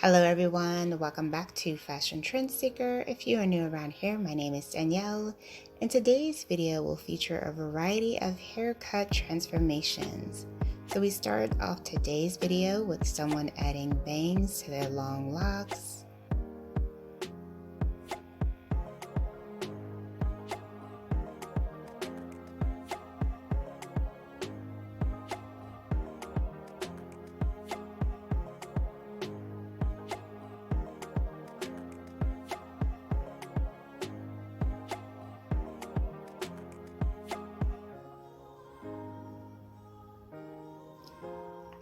Hello everyone, welcome back to Fashion Trend Seeker. If you are new around here, my name is Danielle, and today's video will feature a variety of haircut transformations. So we start off today's video with someone adding bangs to their long locks.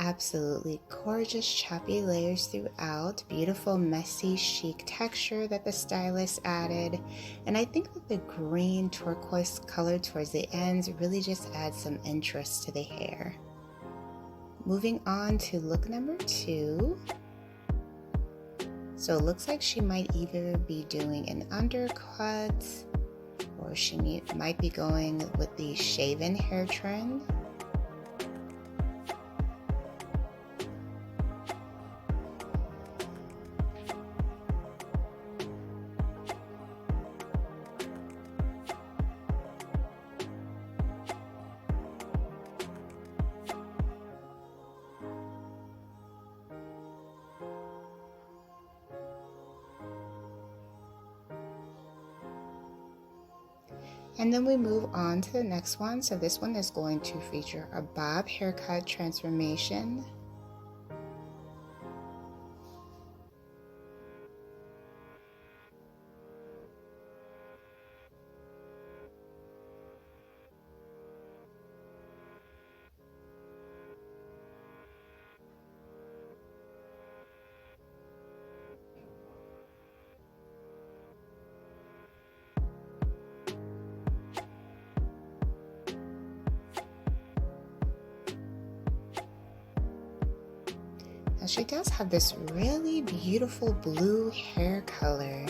Absolutely gorgeous choppy layers throughout, beautiful messy chic texture that the stylist added, and I think that the green turquoise color towards the ends really just adds some interest to the hair. Moving on to look number 2. So it looks like she might either be doing an undercut or she might be going with the shaven hair trend. And then we move on to the next one. So this one is going to feature a bob haircut transformation. Now she does have this really beautiful blue hair color.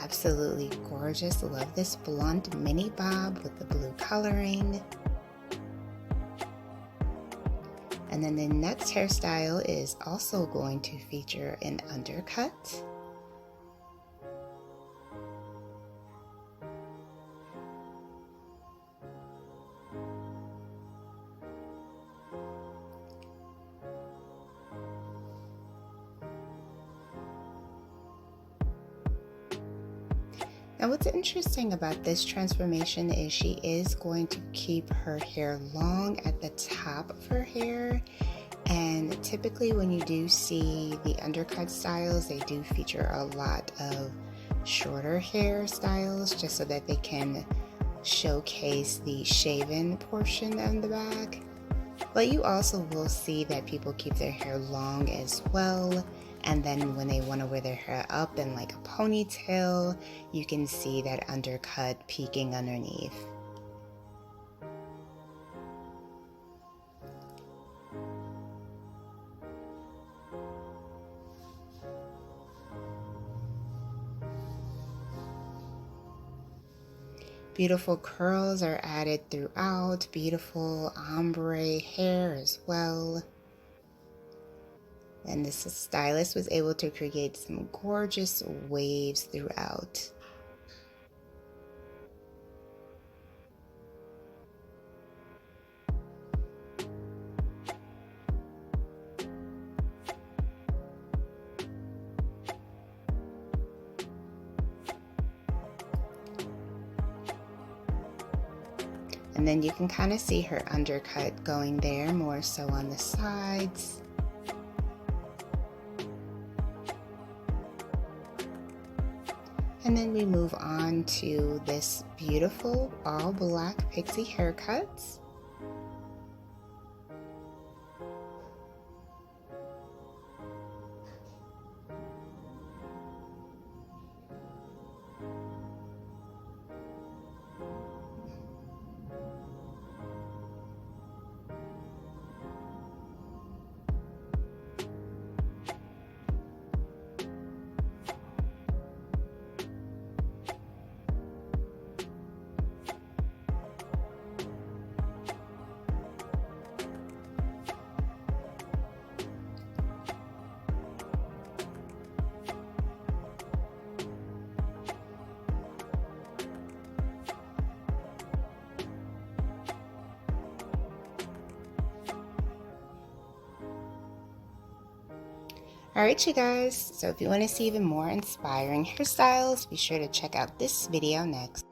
Absolutely gorgeous. Love this blunt mini bob with the blue coloring. And then the next hairstyle is also going to feature an undercut. Now what's interesting about this transformation is she is going to keep her hair long at the top of her hair, and typically when you do see the undercut styles, they do feature a lot of shorter hair styles just so that they can showcase the shaven portion on the back. But you also will see that people keep their hair long as well. And then when they want to wear their hair up in like a ponytail, you can see that undercut peeking underneath. Beautiful curls are added throughout, beautiful ombre hair as well. And this stylist was able to create some gorgeous waves throughout. And then you can kind of see her undercut going there, more so on the sides. And then we move on to this beautiful all black pixie haircuts. Alright you guys, so if you want to see even more inspiring hairstyles, be sure to check out this video next.